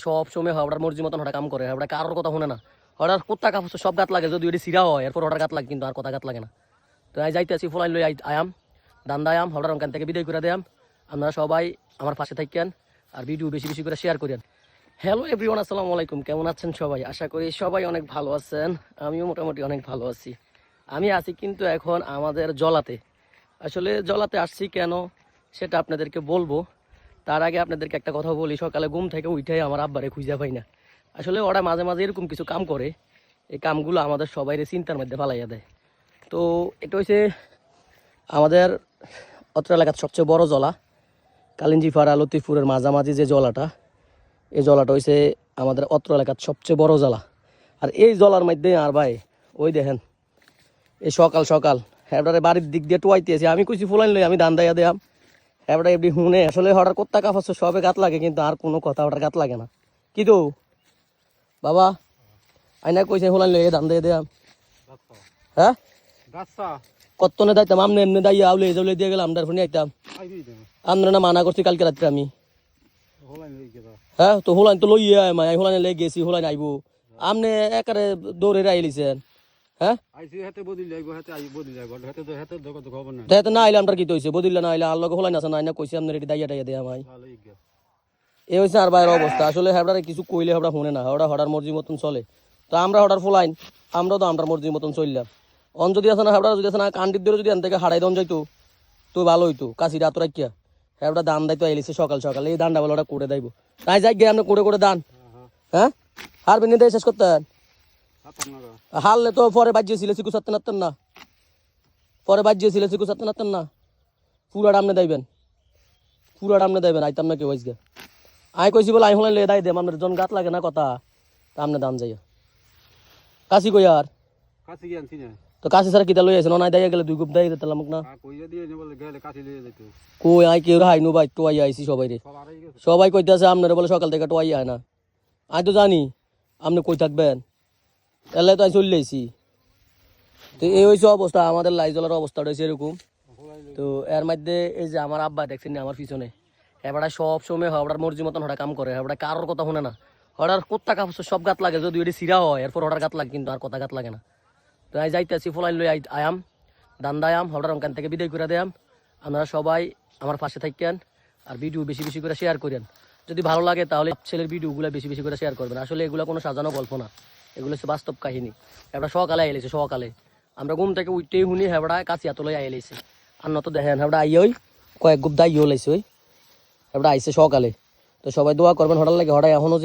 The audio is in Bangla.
সব সময় হঠাৎ মর্জি মতন হঠাৎ কাম করে হঠাৎ কারোর কথা শুনে না হঠাৎ কুত্তা কাপড় সব গাত লাগে যদি ওটি সিরা হয় এরপর হঠাৎ গাত লাগে কিন্তু আর কথা গাত লাগে না। তো আমি যাইতে আছি ফুলাই লই আয়াম দান্দা আয়াম হঠাৎ ওখান থেকে বিদায় করে দেয়াম। আপনারা সবাই আমার পাশে থাকেন আর ভিডিও বেশি বেশি করে শেয়ার করেন। হ্যালো এভরিওয়ান, আসসালামু আলাইকুম। কেমন আছেন সবাই? আশা করি সবাই অনেক ভালো আছেন। আমিও মোটামুটি অনেক ভালো আছি। আমি আছি কিন্তু এখন আমাদের জলাতে। আসলে জলাতে আসছি কেন সেটা আপনাদেরকে বলবো। তার আগে আপনাদেরকে একটা কথা বলি, সকালে ঘুম থেকে উঠে আমার আব্বারে খুঁজে পাই না। আসলে ওরা মাঝে মাঝে এরকম কিছু কাম করে, এই কামগুলো আমাদের সবাইরে চিন্তার মধ্যে ফালাইয়া দেয়। তো এটা হচ্ছে আমাদের অত্র এলাকার সবচেয়ে বড় জলা, কালিঞ্জিপাড়া লতিফপুরের মাঝামাঝি যে জলাটা, এই জলাটা হচ্ছে আমাদের অত্র এলাকার সবচেয়ে বড় জলা। আর এই জলার মধ্যে আর ভাই ওই দেখেন এই সকাল সকাল এবারে বাড়ির দিক দিয়ে টুয়াইতেছি। আমি কইছি ফুলাইন লই আমি ধান দাইয়া দেয়াম, এবারে এমনি শুনে আসলে হঠাৎ কোত্তা কাপড় সবে গাত লাগে কিন্তু আর কোনো কথা ওটার গাত লাগে না। কি তো বাবা আইনা কইছে ফুলাইন লই ধান দাইয়া দেয়াম। হ্যাঁ কতনে দাইতাম আমনে এমনি দাইয়া আউলে যাউলে দিয়ে গেলাম আমদার ফোনে আইতাম। আমরা না মানা করছি কালকে রাত্রে আমি। হ্যাঁ তো হোলাইন তো লইয়া আমি হোলাইন লেগে গেছি, হোলাইন আইবো আমনে একারে দৌড়ে আইলিছেন। হ্যাঁ না আইলে আমার কি হয়েছে বদিল্লা না আইলে আর লগে হোলাইন আছে না আইনা কইছি আপনার এটি দাইয়া টাইয়া দেয় আমায়। এই হয়েছে আর বাইরের অবস্থা। আসলে হেবড়ারে কিছু কইলে হেবড়া শুনে না, হেবড়া হঠার মর্জি মতন চলে। তো আমরা হঠার ফোলাইন আমরাও তো আমরা মর্জি মতন চললাম। অন যদি আছে না হেবড়া যদি আছে না কান্ডির ধরে যদি এন থেকে হারাই দন যাইতো তো ভালো হইতো। কাশি রাত রাখিয়া হেবড়া দান দাইতো আইলিছে সকাল সকাল, এই দানটা বলে ওটা করে দাইবো। তাই যাই গে আপনি করে দান। হ্যাঁ হারবেন নিতে শেষ করতেন হারলে তো পরে বাজিয়েছিল চিকু চারতে নাতেন না, পরে বাজিয়েছিল চিকু চারতে নাতেন না। পুরাটা আপনি দেবেন, পুরাটা আপনি দেবেন আইতাম না কেউ আজকে। আই কইছি বলে আই হলে দাই দেম আপনার জন গাত লাগে না কথা তা আপনি দান যাইয়া কাশি কই আর তো কাশি স্যার কিতা লই আছেন অনাই দাইয়া গেলে দুই গুপ দাই দিতাম না কই আই কেউ হাইনু ভাই টোয়াই আইছি সবাই রে, সবাই কইতেছে আপনারা বলে সকাল থেকে টোয়াই হয় না। আমি তো জানি আপনি কই থাকবেন, এলে তো আমি চলে আইছি। তো এই হয়েছে অবস্থা, আমাদের লাইজলার অবস্থাটা হয়েছে এরকম। তো এর মধ্যে এই যে আমার আব্বা দেখছেন আমার পিছনে, এবারে সব সময় হঠাৎ মর্জি মতন হঠাৎ কাম করে, এবারে কারোর কথা শুনে না হঠাৎ কোত্তা কাপড় সব গাত লাগে যদি ওটি সিরা হয় এরপর হঠাৎ গাত লাগে কিন্তু আর কথা গাত লাগে না। তো আমি যাইতে আছি ফলাই লই আয়াম দান্দা আয়াম হঠাৎ ওখান থেকে বিদায় করে দেয়াম। আপনারা সবাই আমার পাশে থাকেন আর ভিডিও বেশি বেশি করে শেয়ার করেন। যদি ভালো লাগে তাহলে ছেলের ভিডিওগুলো বেশি বেশি করে শেয়ার করবেন। আসলে এগুলো কোনো সাজানো গল্প না, এগুলো হচ্ছে বাস্তব কাহিনী। এবার সকালে আইলেছে, সকালে আমরা ঘুম থেকে উঠতেই শুনি হেবড়া কাছি আতলে আইলেছে। আর নত দেখেন হেবড়া আইয়ে ওই কয়েক গুপ দাইও লাইছে ওই হেবড়া আইসে সকালে। তো সবাই দোয়া করবেন হঠাৎ লাগে হঠাৎ এখনও যে